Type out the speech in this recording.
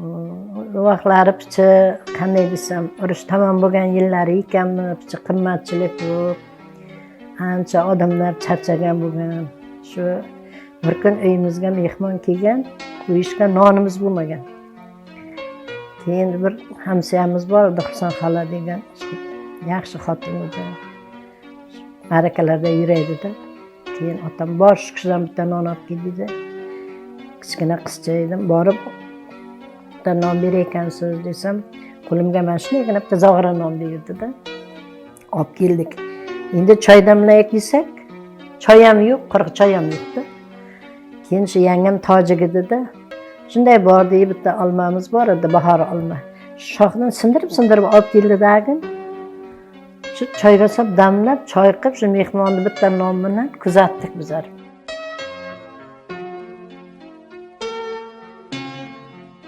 O vaqtlari picha qanday desam, urush tamom bo'lgan yillari ekanmi, picha qimmatchilik yo'q. Ancha odamlar charchagan bo'lgan. Shu bir kun uyimizga mehmon kelgan, qo'yishga nonimiz bo'lmagan. Keyin bir hamsoyamiz bor edi, Husan xola degan, yaxshi xotin edi. Ma'rakalarda yuraydi-da. Keyin otam bor shukurdan bitta non olib keldi. Kichkina qizcha edim, borib bitta non beraykansiz desam, qo'limga mana shundaygina bitta zog'ora non berdi-da. Olib keldik. Endi choy damlaylik desak, choy ham yo'q, quruq choy ham yo'qdi. Keyin shu yangam tojik edi-da. Shunday bordi, bitta olmamiz bor edi, bahor olma. Shoxdan sindirib olib keldi-dagin. Shu choyga solib damlab, choy qilib shu mehmonni bitta non bilan kuzatdik bizlar.